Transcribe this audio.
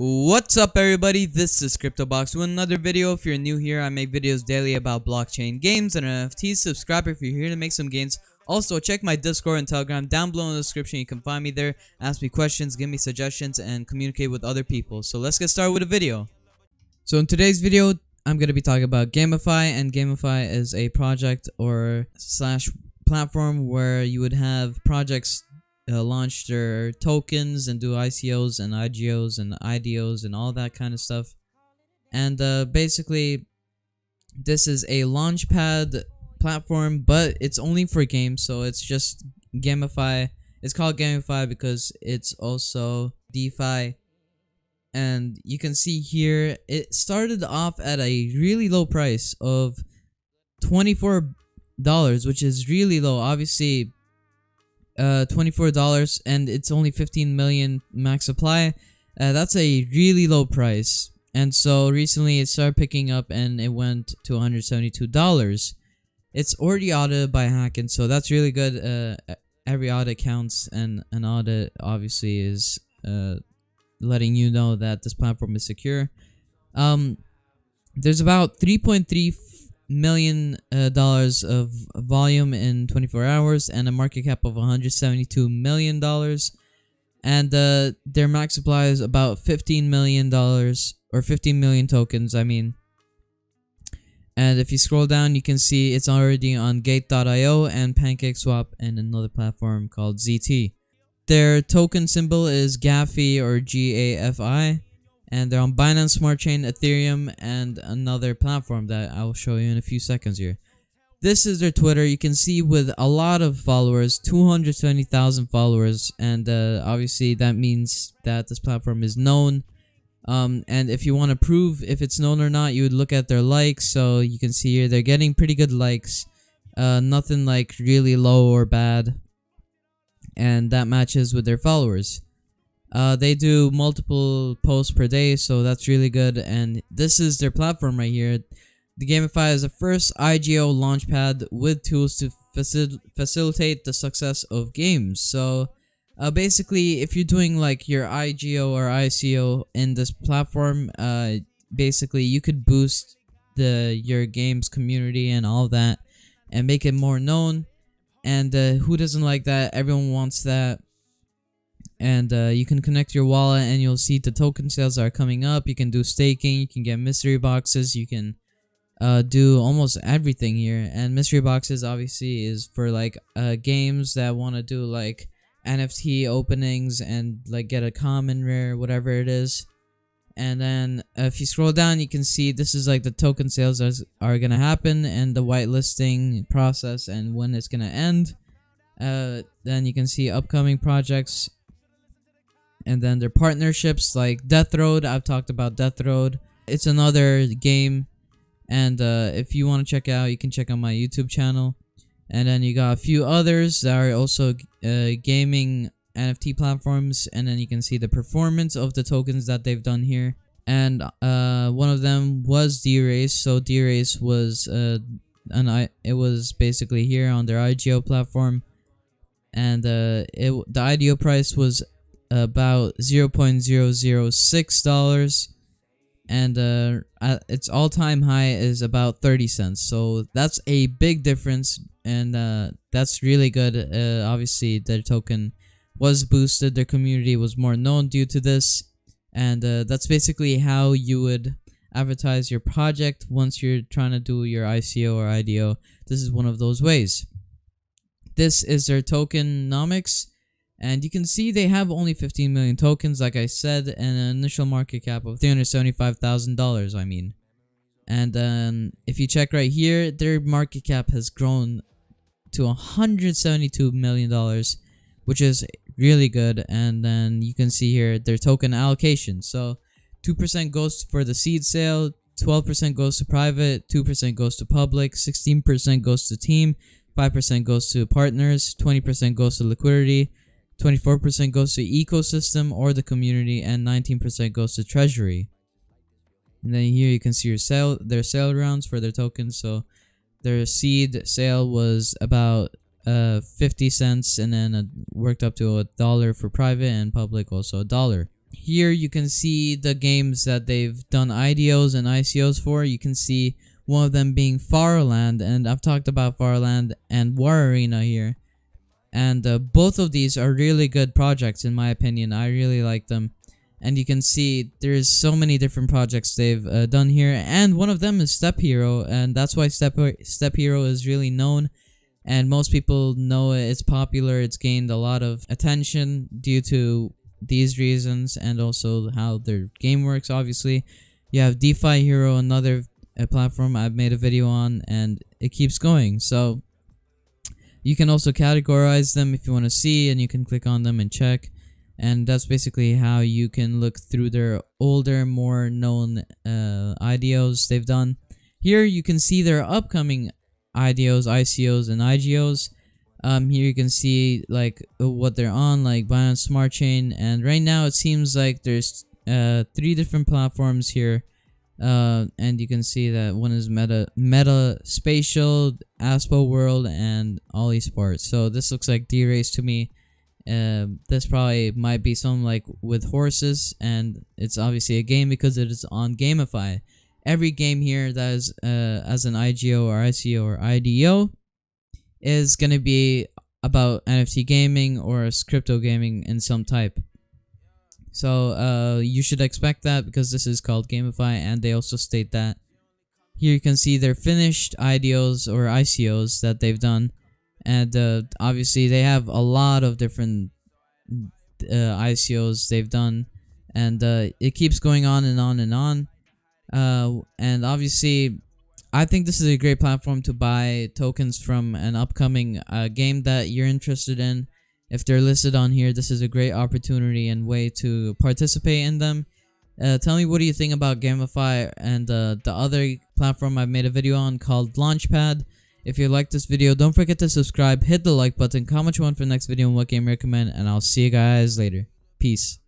What's up everybody, this is CryptoBox with another video. If you're new here, I make videos daily about blockchain games and NFTs. Subscribe if you're here to make some gains. Also, check my Discord and Telegram down below in the description. You can find me there, ask me questions, give me suggestions, and communicate with other people. So let's get started with the video. So in today's video, I'm going to be talking about GameFi, and GameFi is a project or slash platform where you would have projects launch their tokens and do ICOs and IGOs and IDOs and all that kind of stuff. And basically, this is a launchpad platform, but it's only for games, so it's just GameFi. It's called GameFi because it's also DeFi. And you can see here, it started off at a really low price of $24, which is really low. Obviously, $24, and it's only 15 million max supply. That's a really low price. And so recently it started picking up and it went to $172. It's already audited by Hacken, so that's really good. Every audit counts, and an audit obviously is letting you know that this platform is secure. There's about $3.3 million of volume in 24 hours and a market cap of $172 million, and their max supply is about $15 million, or 15 million tokens, I mean. And if you scroll down, you can see it's already on Gate.io and PancakeSwap and another platform called ZT. Their token symbol is GAFI, or GAFI. And they're on Binance Smart Chain, Ethereum, and another platform that I'll show you in a few seconds here. This is their Twitter. You can see with a lot of followers, 270,000 followers, and obviously that means that this platform is known. And if you want to prove if it's known or not, you would look at their likes. So you can see here they're getting pretty good likes, nothing like really low or bad, and that matches with their followers. They do multiple posts per day, so that's really good. And this is their platform right here. The GameFi is the first IGO launchpad with tools to facilitate the success of games. So basically, if you're doing like your IGO or ICO in this platform, basically you could boost your game's community and all that and make it more known. And who doesn't like that? Everyone wants that. And you can connect your wallet and you'll see the token sales are coming up. You can do staking, you can get mystery boxes, you can do almost everything here. And mystery boxes obviously is for like games that want to do like NFT openings and like get a common rare, whatever it is. And then if you scroll down, you can see this is like the token sales are gonna happen and the whitelisting process and when it's gonna end. Then you can see upcoming projects. And then their partnerships like Death Road. I've talked about Death Road. It's another game. And if you want to check it out, you can check out my YouTube channel. And then you got a few others that are also gaming NFT platforms. And then you can see the performance of the tokens that they've done here. And one of them was D-Race. So D-Race was it was basically here on their IGO platform. And the IDO price was about $0.006, and its all-time high is about 30 cents. So that's a big difference, and that's really good. Obviously their token was boosted, their community was more known due to this, and that's basically how you would advertise your project once you're trying to do your ICO or IDO. This is one of those ways. This is their Tokenomics. And you can see they have only 15 million tokens, like I said, and an initial market cap of $375,000, I mean. And if you check right here, their market cap has grown to $172 million, which is really good. And then you can see here their token allocation. So 2% goes for the seed sale, 12% goes to private, 2% goes to public, 16% goes to team, 5% goes to partners, 20% goes to liquidity, 24% goes to ecosystem or the community, and 19% goes to treasury. And then here you can see their sale rounds for their tokens. So their seed sale was about 50 cents, and then it worked up to $1 for private, and public also $1. Here you can see the games that they've done IDOs and ICOs for. You can see one of them being Farland, and I've talked about Farland and War Arena here. And both of these are really good projects in my opinion. I really like them. And you can see there's so many different projects they've done here, and one of them is Step Hero, and that's why Step Hero is really known, and most people know it. It's popular. It's gained a lot of attention due to these reasons, and also how their game works. Obviously, you have DeFi Hero, another platform I've made a video on, and it keeps going. So you can also categorize them if you want to see, and you can click on them and check. And that's basically how you can look through their older, more known IDOs they've done. Here you can see their upcoming IDOs, ICOs, and IGOs. Here you can see like what they're on, like Binance Smart Chain. And right now it seems like there's 3 different platforms here. And you can see that one is Meta Spatial, Aspo World, and Ollie Sports. So this looks like D-Race to me. This probably might be something like with horses, and it's obviously a game because it is on GameFi. Every game here that is as an IGO or ICO or IDO is going to be about NFT gaming or crypto gaming in some type. So you should expect that because this is called GameFi, and they also state that. Here you can see their finished IDOs or ICOs that they've done. And obviously they have a lot of different ICOs they've done, and it keeps going on and on and on. And obviously I think this is a great platform to buy tokens from an upcoming game that you're interested in. If they're listed on here, this is a great opportunity and way to participate in them. Tell me, what do you think about GameFi and the other platform I've made a video on called Launchpad. If you like this video, don't forget to subscribe, hit the like button, comment what you want for the next video and what game you recommend, and I'll see you guys later. Peace.